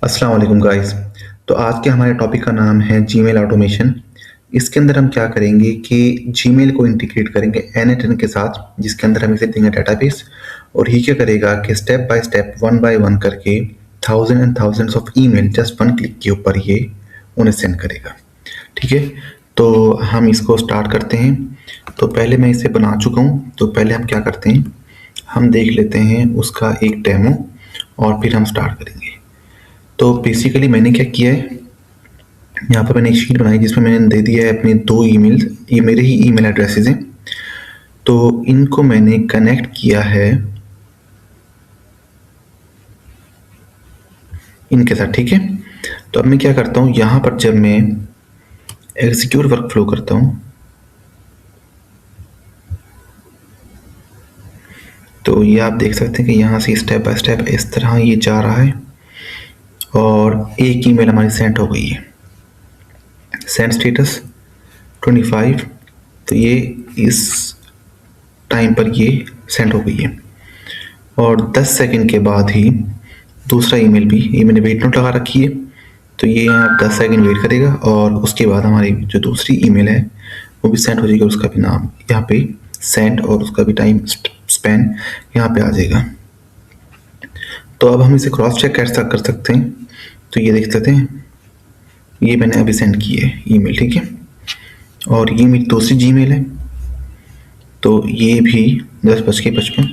अस्सलाम वालेकुम गाइस। तो आज के हमारे टॉपिक का नाम है जीमेल ऑटोमेशन। इसके अंदर हम क्या करेंगे कि जीमेल को इंटीग्रेट करेंगे एन के साथ, जिसके अंदर हम इसे देंगे डेटाबेस। और ये क्या करेगा कि step by step one by one करके thousand and thousands of email just one click के ऊपर ये उन्हें सेंड करेगा। ठीक है, तो हम इसको स्टार्ट करते हैं। तो पहले मैं इसे बना चुका हूँ, तो पहले हम क्या करते हैं, हम देख लेते हैं उसका एक डेमो और फिर हम स्टार्ट करेंगे। तो बेसिकली मैंने क्या किया है, यहाँ पर मैंने एक शीट बनाई जिसमें मैंने दे दिया है अपने दो ईमेल, ये मेरे ही ईमेल एड्रेसेस हैं। तो इनको मैंने कनेक्ट किया है इनके साथ। ठीक है, तो अब मैं क्या करता हूँ, यहाँ पर जब मैं एग्जीक्यूट वर्क फ्लो करता हूँ तो ये आप देख सकते हैं कि यहाँ से स्टेप बाय स्टेप इस तरह ये जा रहा है और एक ईमेल हमारी सेंड हो गई है। सेंड स्टेटस 25, तो ये इस टाइम पर ये सेंड हो गई है। और 10 सेकंड के बाद ही दूसरा ईमेल भी, ये मैंने वेट नोट लगा रखी है, तो ये यहाँ 10 सेकंड वेट करेगा और उसके बाद हमारी जो दूसरी ईमेल है वो भी सेंड हो जाएगी। उसका भी नाम यहाँ पे सेंड और उसका भी टाइम स्पैन यहाँ पे आ जाएगा। तो अब हम इसे क्रॉस चेक कर सकते हैं। तो ये देख सकते हैं, ये मैंने अभी सेंड की है ईमेल। ठीक है, और ये मेरी दूसरी जीमेल है, तो ये भी 10:55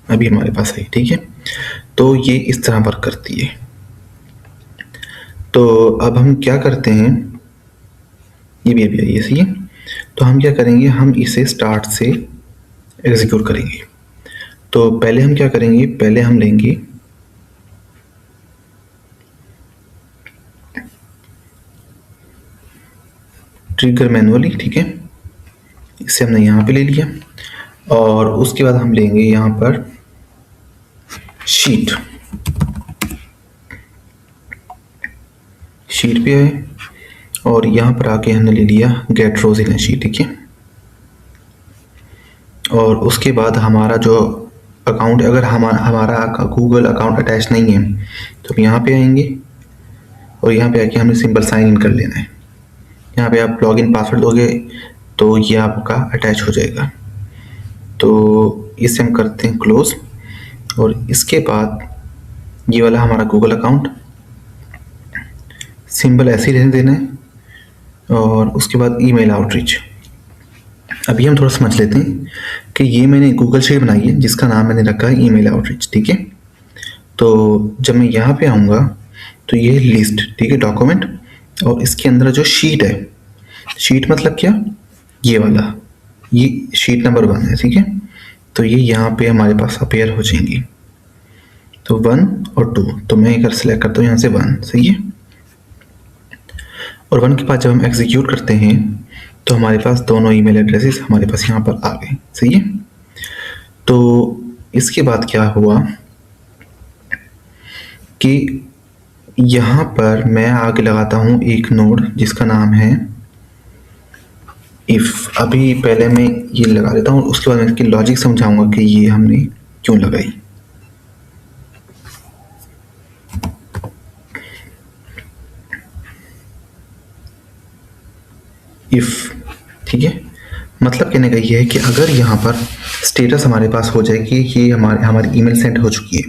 अभी हमारे पास है। ठीक है, तो ये इस तरह वर्क करती है। तो अब हम क्या करते हैं, ये भी अभी आई है, सही है। तो हम क्या करेंगे, हम इसे स्टार्ट से एग्जीक्यूट करेंगे। तो पहले हम क्या करेंगे, पहले हम लेंगे ट्रिगर मैनुअली। ठीक है, इसे हमने यहाँ पे ले लिया और उसके बाद हम लेंगे यहाँ पर शीट पे आए और यहाँ पर आके हमने ले लिया गेट रोज इन शीट। ठीक है, और उसके बाद हमारा जो अकाउंट, अगर हमारा गूगल अकाउंट अटैच नहीं है तो हम यहाँ पे आएंगे और यहाँ पे आके हमें सिंपल साइन इन कर लेना है। यहाँ पे आप लॉगिन पासवर्ड दोगे तो ये आपका अटैच हो जाएगा। तो इसे हम करते हैं क्लोज और इसके बाद ये वाला हमारा गूगल अकाउंट सिंपल ऐसे ही रहने देना है। और उसके बाद ईमेल आउटरीच, अभी हम थोड़ा समझ लेते हैं कि ये मैंने गूगल शीट बनाई है जिसका नाम मैंने रखा है ईमेल आउटरीच। ठीक है, तो जब मैं यहाँ पे आऊँगा तो ये लिस्ट, ठीक है, डॉक्यूमेंट, और इसके अंदर जो शीट है, शीट मतलब क्या, ये वाला, ये शीट नंबर 1 है। ठीक है, तो ये यहाँ पे हमारे पास अपेयर हो जाएंगी। तो 1 और 2, तो मैं एक सेलेक्ट करता हूँ यहाँ से 1, सही है। और 1 के बाद जब हम एग्जीक्यूट करते हैं तो हमारे पास दोनों ईमेल एड्रेसेस हमारे पास यहाँ पर आ गए, सही है। तो इसके बाद क्या हुआ कि यहाँ पर मैं आगे लगाता हूँ एक नोड जिसका नाम है इफ़। अभी पहले मैं ये लगा देता हूँ, उसके बाद मैं इसकी लॉजिक समझाऊंगा कि ये हमने क्यों लगाई। इफ़, ठीक है, मतलब कहने का ये है कि अगर यहाँ पर स्टेटस हमारे पास हो जाए कि ये हमारी ईमेल सेंड हो चुकी है,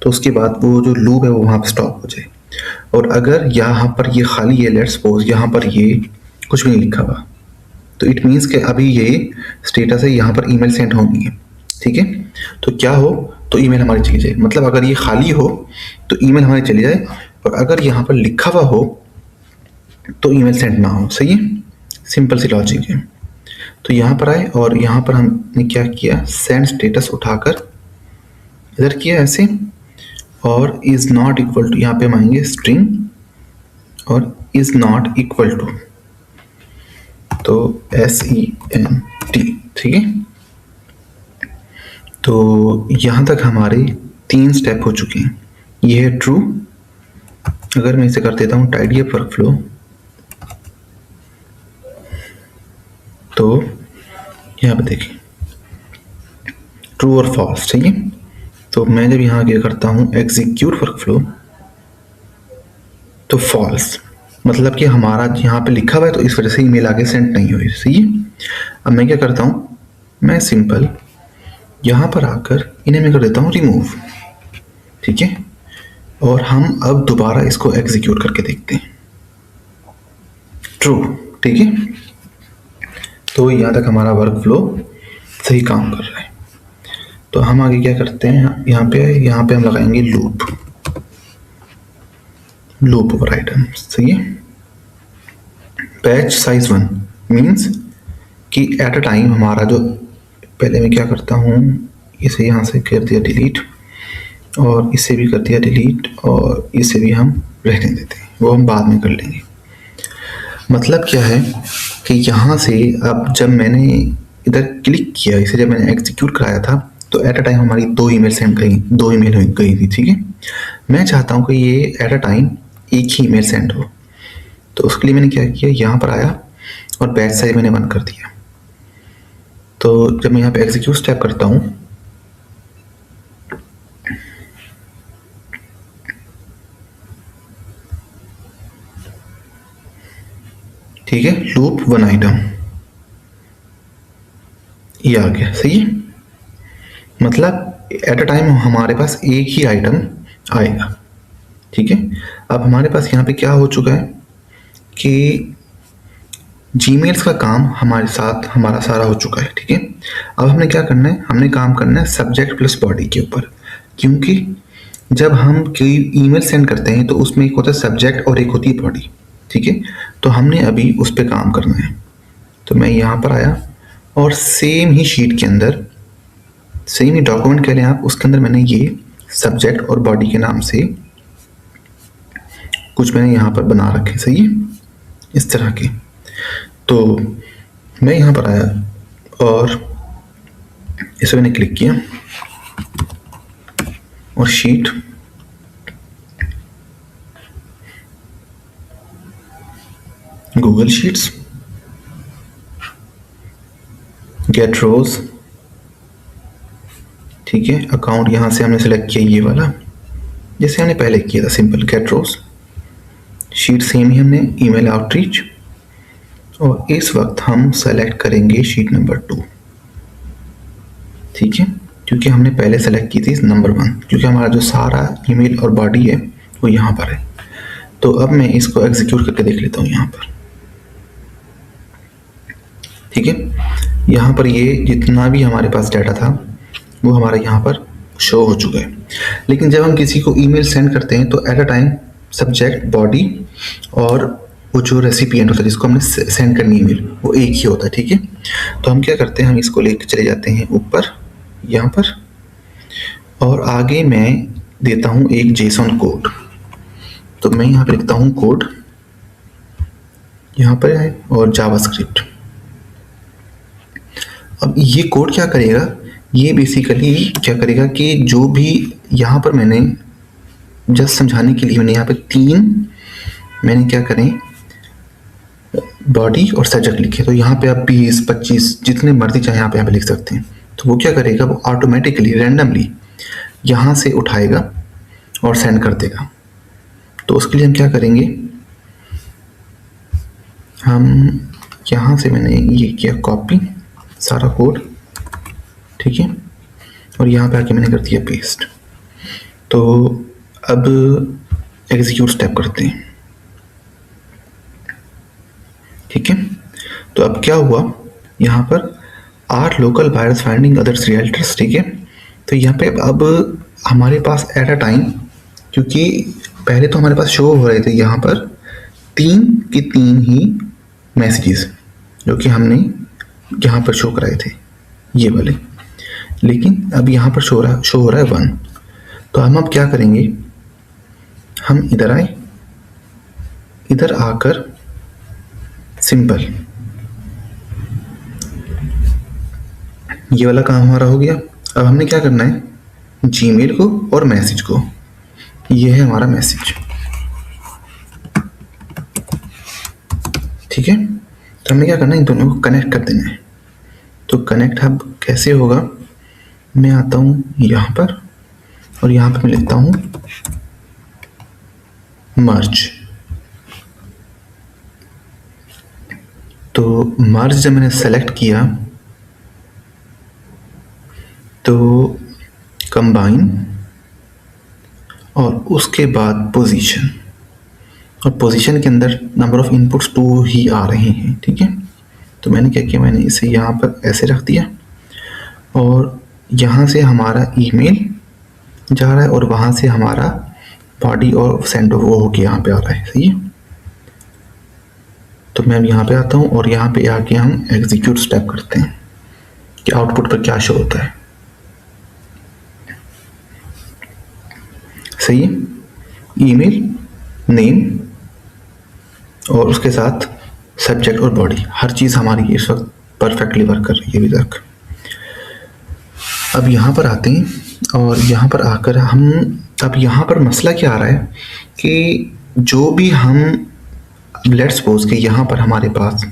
तो उसके बाद वो जो लूप है वो वहाँ पर स्टॉप हो जाए। और अगर यहाँ पर ये खाली है, लेट्स सपोज यहाँ पर ये कुछ भी नहीं लिखा हुआ, तो इट मीन्स कि अभी ये स्टेटस है, यहाँ पर ईमेल सेंड होनी है। ठीक है, तो क्या हो, तो ईमेल हमारी चली जाए। मतलब अगर ये खाली हो तो ईमेल हमारी चली जाए, और अगर यहाँ पर लिखा हुआ हो तो ईमेल सेंड ना हो, सही है। सिंपल सी लॉजिक है। तो यहाँ पर आए और यहाँ पर हमने क्या किया, सेंड स्टेटस उठाकर इधर किया ऐसे, और इज नॉट इक्वल टू, यहाँ पे हम आएंगे स्ट्रिंग और इज नॉट इक्वल टू, तो SENT, ठीक है। तो यहाँ तक हमारे 3 स्टेप हो चुके हैं। ये है ट्रू। अगर मैं इसे कर देता हूँ टाइडी अप वर्क फ्लो, तो यहाँ पे देखिए ट्रू और फॉल्स, ठीक है। तो मैं जब यहाँ क्या करता हूँ एग्जीक्यूट वर्क फ्लो, तो फॉल्स, मतलब कि हमारा यहाँ पे लिखा हुआ है तो इस वजह से ईमेल आगे सेंड नहीं हुई। सही है। अब मैं क्या करता हूँ, मैं सिंपल यहाँ पर आकर इन्हें मैं कर देता हूँ रिमूव। ठीक है, और हम अब दोबारा इसको एग्जीक्यूट करके देखते हैं। ट्रू। ठीक है, तो यहाँ तक हमारा वर्क फ्लो सही काम कर रहा है। तो हम आगे क्या करते हैं, यहाँ पे हम लगाएंगे लूप ओवर आइटम। सही है। बैच साइज 1 मीन्स कि एट अ टाइम हमारा जो, पहले मैं क्या करता हूँ, इसे यहाँ से कर दिया डिलीट और इसे भी कर दिया डिलीट और इसे भी हम रहने देते हैं, वो हम बाद में कर लेंगे। मतलब क्या है कि यहाँ से अब जब मैंने इधर क्लिक किया, इसे जब मैंने एग्जीक्यूट कराया था तो एट अ टाइम हमारी 2 ईमेल सेंड गई, 2 ईमेल गई थी। ठीक है, मैं चाहता हूँ कि ये एट अ टाइम एक ही ईमेल सेंड हो, तो उसके लिए मैंने क्या किया, यहाँ पर आया और बैच साइज मैंने 1 कर दिया। तो जब मैं यहाँ पे एग्जीक्यूट स्टेप करता हूँ, ठीक है, लूप 1 आइटम ये आ गया। सही है, मतलब एट अ टाइम हमारे पास एक ही आइटम आएगा। ठीक है, अब हमारे पास यहाँ पे क्या हो चुका है कि जीमेल्स का काम हमारे साथ हमारा सारा हो चुका है। ठीक है, अब हमने क्या करना है, हमने काम करना है सब्जेक्ट प्लस बॉडी के ऊपर, क्योंकि जब हम कोई ईमेल सेंड करते हैं तो उसमें एक होता है सब्जेक्ट और एक होती है बॉडी। ठीक है, तो हमने अभी उस पर काम करना है। तो मैं यहाँ पर आया और सेम ही शीट के अंदर, सेम ही डॉक्यूमेंट कह लें आप, उसके अंदर मैंने ये सब्जेक्ट और बॉडी के नाम से कुछ मैंने यहाँ पर बना रखे। सही है, इस तरह के। तो मैं यहाँ पर आया और इसे मैंने क्लिक किया और शीट, गूगल शीट्स, गेट रोज। ठीक है, अकाउंट यहाँ से हमने सेलेक्ट किया ये वाला, जैसे हमने पहले किया था, सिंपल गेट रोज। शीट सेम ही हमने, ईमेल आउटरीच, और इस वक्त हम सेलेक्ट करेंगे शीट नंबर 2। ठीक है, क्योंकि हमने पहले सेलेक्ट की थी नंबर 1, क्योंकि हमारा जो सारा ईमेल और बॉडी है वो यहाँ पर है। तो अब मैं इसको एग्जीक्यूट करके देख लेता हूँ यहाँ पर। ठीक है, यहाँ पर ये जितना भी हमारे पास डाटा था वो हमारा यहाँ पर शो हो चुका है। लेकिन जब हम किसी को ईमेल सेंड करते हैं तो at a time subject, body और वो जो रेसिपिएंट होता है जिसको हमने सेंड करनी ईमेल, वो एक ही होता है। ठीक है, तो हम क्या करते हैं, हम इसको लेकर चले जाते हैं ऊपर यहाँ पर, और आगे मैं देता हूँ एक जेसन कोड। तो मैं यहाँ पे लिखता हूँ कोड, यहाँ पर है, और जावास्क्रिप्ट। अब ये कोड क्या करेगा, ये बेसिकली क्या करेगा कि जो भी यहाँ पर मैंने जस्ट समझाने के लिए मैंने यहाँ पे 3 मैंने क्या करें बॉडी और सब्जेक्ट लिखे, तो यहाँ पे आप 20-25 जितने मर्जी चाहे यहाँ पे लिख सकते हैं। तो वो क्या करेगा, वो ऑटोमेटिकली रैंडमली यहाँ से उठाएगा और सेंड कर देगा। तो उसके लिए हम क्या करेंगे, हम यहाँ से मैंने ये किया कॉपी सारा कोड। ठीक है, और यहाँ पे आके मैंने कर दिया पेस्ट। तो अब एग्जीक्यूट स्टेप करते हैं। ठीक है, तो अब क्या हुआ, यहाँ पर 8 local buyers finding others realtors. ठीक है, तो यहाँ पे अब हमारे पास एट अ टाइम, क्योंकि पहले तो हमारे पास शो हो रहे थे यहाँ पर 3 के 3 ही मैसेजेस जो कि हमने यहाँ पर शो कराए थे ये वाले, लेकिन अब यहाँ पर शो हो रहा है 1। तो हम अब क्या करेंगे, हम इधर आए, इधर आकर सिंपल ये वाला काम हमारा हो गया। अब हमने क्या करना है, जीमेल को और मैसेज को, ये है हमारा मैसेज। ठीक है, तो हमने क्या करना है, इन दोनों को कनेक्ट कर देना है। तो कनेक्ट अब कैसे होगा, मैं आता हूँ यहाँ पर और यहाँ पे मैं लिखता हूँ मर्ज। तो मर्ज जब मैंने सेलेक्ट किया तो कंबाइन और उसके बाद पोजीशन, और पोजीशन के अंदर नंबर ऑफ इनपुट्स 2 ही आ रहे हैं, ठीक है। तो मैंने क्या किया, मैंने इसे यहाँ पर ऐसे रख दिया और यहाँ से हमारा ईमेल जा रहा है और वहाँ से हमारा बॉडी और सेंड वो होके यहाँ पे आ रहा है, सही है। तो मैं अब यहाँ पे आता हूँ और यहाँ पे आके हम एग्जीक्यूट स्टेप करते हैं कि आउटपुट पर क्या शो होता है, सही है। ईमेल, नेम और उसके साथ सब्जेक्ट और बॉडी, हर चीज़ हमारी इस वक्त परफेक्टली वर्क कर रही है अभी तक। अब यहाँ पर आते हैं और यहाँ पर आकर हम, अब यहाँ पर मसला क्या आ रहा है कि जो भी हम, लेट्स सपोज कि यहाँ पर हमारे पास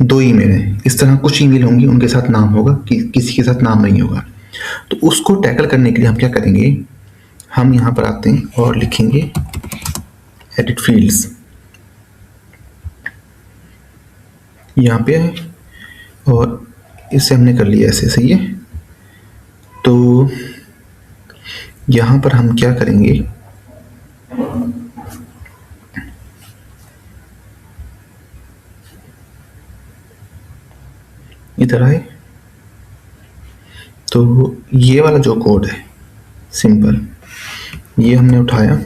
2 ईमेल हैं, इस तरह कुछ ईमेल होंगी उनके साथ नाम होगा, किसी के साथ नाम नहीं होगा। तो उसको टैकल करने के लिए हम क्या करेंगे, हम यहाँ पर आते हैं और लिखेंगे एडिट फील्ड्स, यहाँ पे है और इसे हमने कर लिया ऐसे, सही है। तो यहाँ पर हम क्या करेंगे, इधर आए तो ये वाला जो कोड है सिंपल, ये हमने उठाया,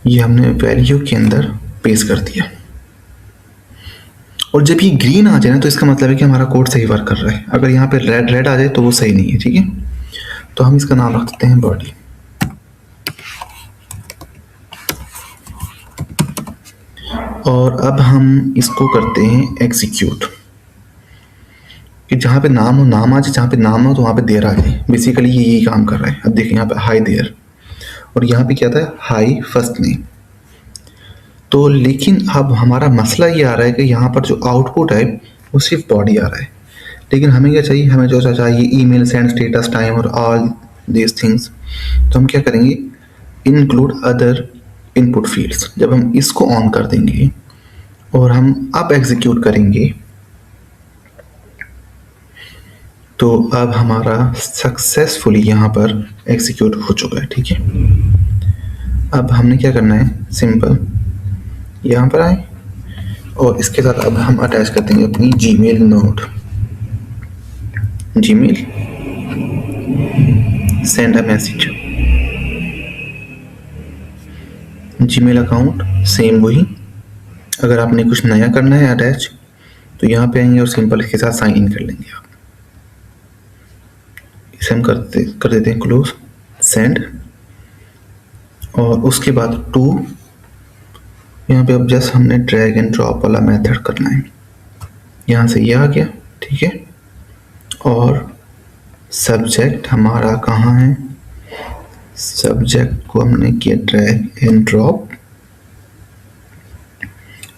ये हमने वैल्यू के अंदर पेस्ट कर दिया और जब ये ग्रीन आ जाए ना तो इसका मतलब है कि हमारा कोड सही वर्क कर रहा है। अगर यहाँ पे रेड आ जाए तो वो सही नहीं है, ठीक है। तो हम इसका नाम रख देते हैं बॉडी, और अब हम इसको करते हैं एग्जीक्यूट, कि जहाँ पे नाम हो नाम आ जाए, जहाँ पे नाम हो तो वहाँ पे देर आ जाए। बेसिकली ये यही काम कर रहा है। अब देखिए यहाँ पे हाई देयर, और यहाँ पे क्या था, हाई फर्स्ट नेम। तो लेकिन अब हमारा मसला ये आ रहा है कि यहाँ पर जो आउटपुट है वो सिर्फ बॉडी आ रहा है, लेकिन हमें क्या चाहिए, हमें जो चाहिए ईमेल, सेंड, स्टेटस, टाइम और ऑल दीज थिंग्स। तो हम क्या करेंगे, इंक्लूड अदर इनपुट फील्ड्स। जब हम इसको ऑन कर देंगे और हम अब एग्जीक्यूट करेंगे तो अब हमारा सक्सेसफुली यहाँ पर एग्जीक्यूट हो चुका है, ठीक है। अब हमने क्या करना है, सिंपल यहाँ पर आए और इसके साथ अब हम अटैच कर देंगे अपनी Gmail node, Gmail, send a message, Gmail account same वही। अगर आपने कुछ नया करना है अटैच तो यहाँ पे आएंगे और सिंपल इसके साथ साइन इन कर लेंगे आप। इसे हम कर देते हैं क्लोज, सेंड, और उसके बाद टू, यहाँ पे अब जस्ट हमने ड्रैग एंड ड्रॉप वाला मेथड करना है। यहाँ से ये आ गया, ठीक है। और सब्जेक्ट हमारा कहाँ है, सब्जेक्ट को हमने किया ड्रैग एंड ड्रॉप।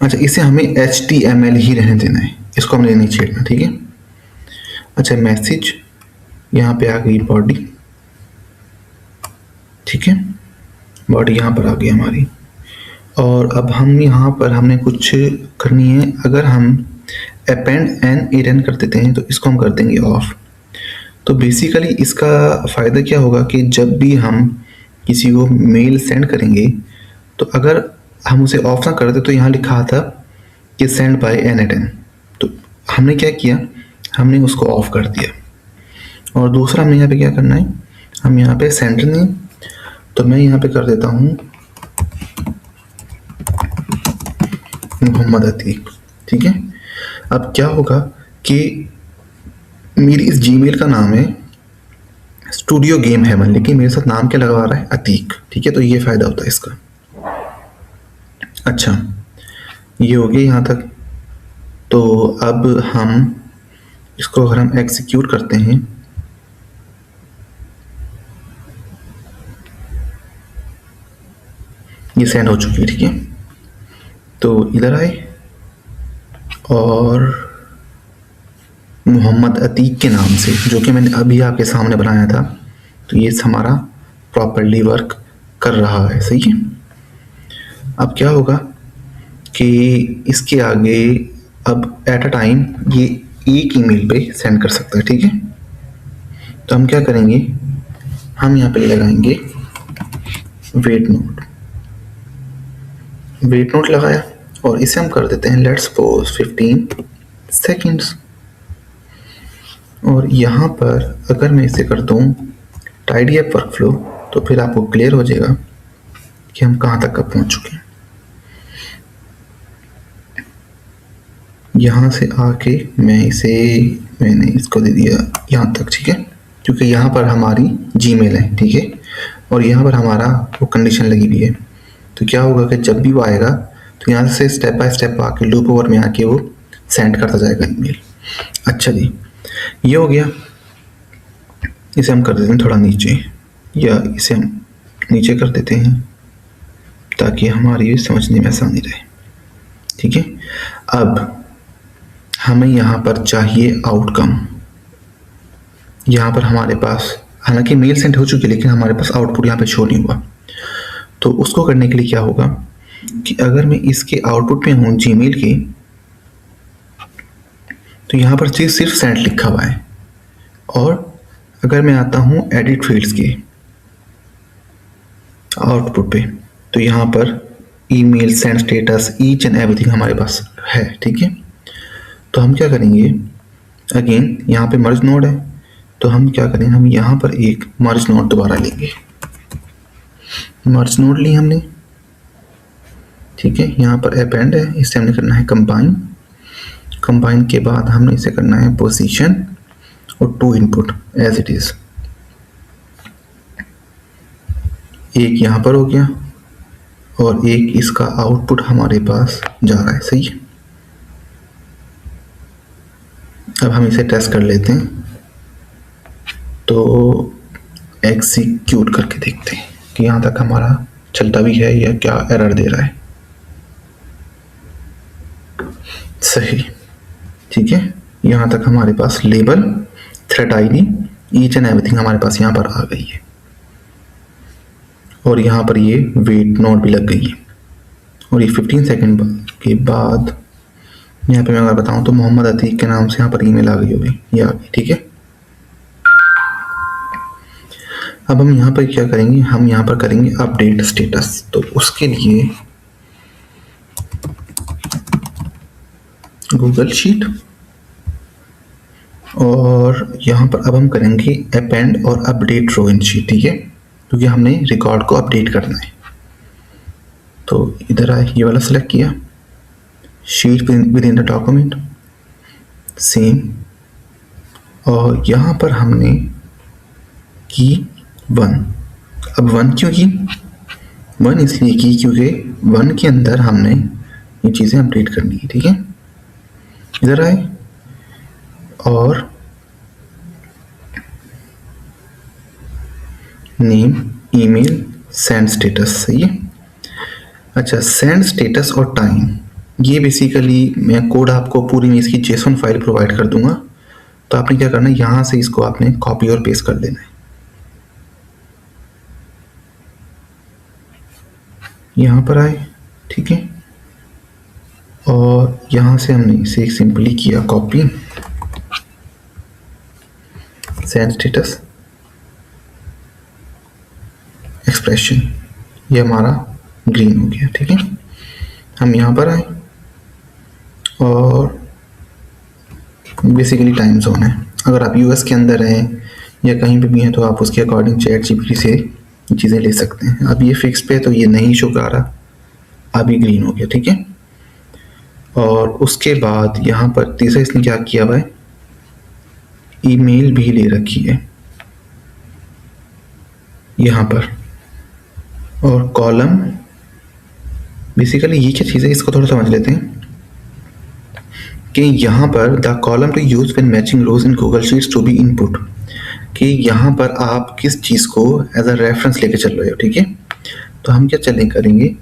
अच्छा, इसे हमें HTML ही रहने देना है, इसको हमने नहीं छेड़ना, ठीक है। अच्छा, मैसेज, यहाँ पे आ गई बॉडी, ठीक है, बॉडी यहाँ पर आ गई हमारी। और अब हम यहाँ पर हमने कुछ करनी है। अगर हम अपेंड एंड इरेन कर देते हैं तो इसको हम कर देंगे ऑफ। तो बेसिकली इसका फ़ायदा क्या होगा कि जब भी हम किसी को मेल सेंड करेंगे तो अगर हम उसे ऑफ ना कर दे, तो यहाँ लिखा था कि सेंड बाय NATN, तो हमने क्या किया, हमने उसको ऑफ कर दिया। और दूसरा हमें यहाँ पे क्या करना है, हम यहाँ पे सेंडर नेम, तो मैं यहाँ पे कर देता हूँ मोहम्मद अतीक, ठीक है। अब क्या होगा कि मेरी इस जीमेल का नाम है स्टूडियो गेम हेवन, लेकिन मेरे साथ नाम क्या लगवा रहा है, अतीक, ठीक है। तो ये फ़ायदा होता है इसका। अच्छा, ये हो गया यहाँ तक। तो अब हम इसको अगर हम एग्जीक्यूट करते हैं, ये सेंड हो चुकी है, ठीक है। तो इधर आए और मोहम्मद अतीक के नाम से, जो कि मैंने अभी आपके सामने बनाया था, तो ये हमारा प्रॉपर्ली वर्क कर रहा है, सही है। अब क्या होगा कि इसके आगे अब एट अ टाइम ये एक ईमेल पे सेंड कर सकता है, ठीक है। तो हम क्या करेंगे, हम यहाँ पे लगाएंगे वेट नोट। वेट नोट लगाया और इसे हम कर देते हैं लेट्स सपोज 15 सेकेंड्स। और यहाँ पर अगर मैं इसे कर दूँ टाइडी अप वर्कफ्लो, तो फिर आपको क्लियर हो जाएगा कि हम कहाँ तक पहुँच चुके हैं। यहाँ से आके मैंने इसको दे दिया यहाँ तक, ठीक है, क्योंकि यहाँ पर हमारी जीमेल है, ठीक है, और यहाँ पर हमारा वो कंडीशन लगी हुई है। तो क्या होगा कि जब भी वो आएगा तो यहाँ से स्टेप बाय स्टेप आके लूप ओवर में आके वो सेंड करता जाएगा ईमेल। अच्छा जी, ये हो गया। इसे हम कर देते हैं थोड़ा नीचे, या इसे हम नीचे कर देते हैं ताकि हमारी समझने में आसानी रहे, ठीक है। अब हमें यहाँ पर चाहिए आउटकम। यहाँ पर हमारे पास हालांकि मेल सेंड हो चुकी है, लेकिन हमारे पास आउटपुट यहाँ पे शो नहीं हुआ। तो उसको करने के लिए क्या होगा कि अगर मैं इसके आउटपुट में हूँ जीमेल के, तो यहाँ पर सिर्फ सेंड लिखा हुआ है। और अगर मैं आता हूँ एडिट फील्ड्स के आउटपुट पे, तो यहाँ पर email, send status, each and everything हमारे पास है, ठीक है। तो हम क्या करेंगे, अगेन यहाँ पे मर्ज नोड है, तो हम क्या करेंगे, हम यहाँ पर एक मर्ज नोड दोबारा लेंगे। मर्ज नोड ली हमने, ठीक है। यहाँ पर अपेंड है, इसे हमने करना है कंबाइन। कंबाइन के बाद हमने इसे करना है पोजीशन और to input as it is. एक यहाँ पर हो गया और एक इसका आउटपुट हमारे पास जा रहा है, सही है। अब हम इसे टेस्ट कर लेते हैं, तो एग्जीक्यूट करके देखते हैं कि यहाँ तक हमारा चलता भी है या क्या एरर दे रहा है। सही, ठीक है। यहाँ तक हमारे पास label, thread ID, each and everything हमारे पास यहाँ पर आ गई है। और यहाँ पर ये वेट नोट भी लग गई है। और ये 15 सेकेंड के बाद यहाँ पे मैं अगर बताऊँ तो मोहम्मद अतीक के नाम से यहाँ पर ईमेल आ गई होगी, ये आ गई, ठीक है। अब हम यहाँ पर क्या करेंगे, हम यहाँ पर करेंगे अपडेट स्टेटस। तो उसके लिए गूगल शीट, और यहाँ पर अब हम करेंगे अपेंड और अपडेट रो इन शीट, ठीक है, क्योंकि हमने रिकॉर्ड को अपडेट करना है। तो इधर आए, ये वाला सेलेक्ट किया, sheet with in the document, same. और यहाँ पर हमने की 1। अब 1 क्यों की? 1 इसलिए की क्योंकि 1 के अंदर हमने ये चीज़ें अपडेट करनी है, ठीक है। इधर आए और नेम, ईमेल, सेंड स्टेटस, सही है। अच्छा, सेंड स्टेटस और टाइम, ये बेसिकली मैं कोड आपको पूरी में इसकी जेसन फाइल प्रोवाइड कर दूंगा। तो आपने क्या करना है, यहाँ से इसको आपने कॉपी और पेस्ट कर लेना है। यहाँ पर आए, ठीक है, और यहाँ से हमने इसे सिंपली किया कॉपी, सेंड स्टेटस, एक्सप्रेशन, ये हमारा ग्रीन हो गया, ठीक है। हम यहाँ पर आए और बेसिकली टाइम जोन है। अगर आप यूएस के अंदर हैं या कहीं पे भी हैं तो आप उसके अकॉर्डिंग चैट जीपीटी से चीज़ें ले सकते हैं। अब ये फिक्स पे तो ये नहीं शो कर रहा, अभी ग्रीन हो गया, ठीक है। और उसके बाद यहाँ पर तीसरा इसने क्या किया हुआ है, ईमेल भी ले रखी है यहाँ पर, और कॉलम, बेसिकली ये क्या चीज़ है इसको थोड़ा समझ लेते हैं कि यहाँ पर the column to use when matching rows in Google sheets to be input, कि यहाँ पर आप किस चीज़ को एज अ रेफरेंस लेके चल रहे हो, ठीक है। तो हम क्या करेंगे,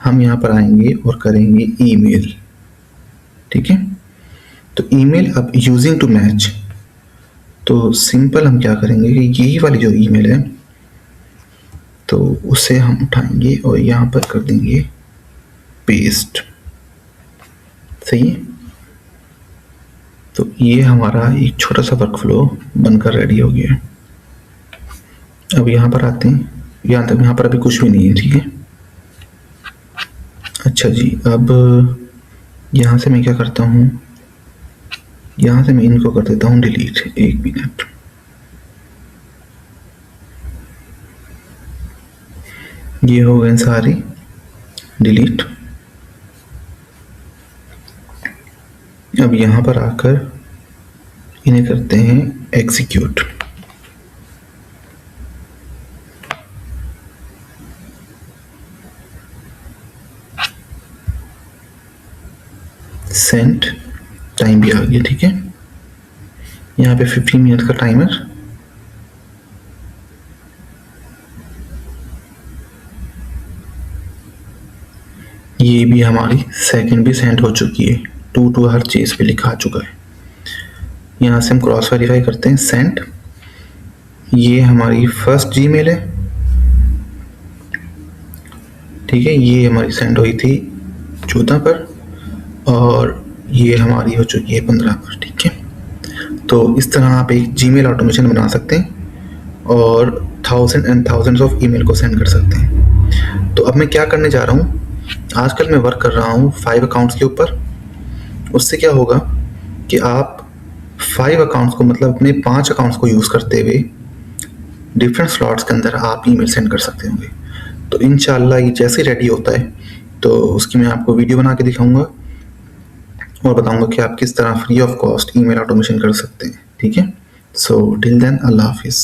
हम यहाँ पर आएंगे और करेंगे ईमेल, ठीक है। तो ईमेल अब यूजिंग टू मैच, तो सिंपल हम क्या करेंगे कि यही वाली जो ईमेल है, तो उसे हम उठाएंगे और यहाँ पर कर देंगे पेस्ट। सही है। तो ये हमारा एक छोटा सा वर्कफ्लो बनकर रेडी हो गया है। अब यहाँ पर आते हैं, यहाँ पर अभी कुछ भी नहीं है, ठीक है। अच्छा जी, अब यहाँ से मैं क्या करता हूँ, यहाँ से मैं इनको कर देता हूँ डिलीट। 1 मिनट। ये हो गए सारी डिलीट। अब यहाँ पर आकर इन्हें करते हैं एग्जीक्यूट। सेंड टाइम भी आ गया, ठीक है। यहाँ पे 15 मिनट का टाइमर। ये भी हमारी सेकंड भी सेंड हो चुकी है, 2 हर चीज़ पे लिखा आ चुका है। यहाँ से हम क्रॉस वेरीफाई करते हैं सेंड। ये हमारी फर्स्ट जीमेल है, ठीक है। ये हमारी सेंड हुई थी 14 पर और ये हमारी हो चुकी है 15 पर, ठीक है। तो इस तरह आप एक जीमेल ऑटोमेशन बना सकते हैं और thousand and thousands of email को सेंड कर सकते हैं। तो अब मैं क्या करने जा रहा हूँ, आजकल मैं वर्क कर रहा हूँ 5 अकाउंट्स के ऊपर। उससे क्या होगा कि आप 5 अकाउंट्स को, मतलब अपने 5 अकाउंट्स को यूज़ करते हुए डिफरेंट स्लॉट्स के अंदर आप ईमेल सेंड कर सकते होंगे। तो इंशाल्लाह ये जैसे रेडी होता है तो उसकी मैं आपको वीडियो बना के दिखाऊंगा और बताऊंगा कि आप किस तरह free of cost email automation कर सकते हैं, ठीक है। सो टिल देन, अल्लाह हाफिज़।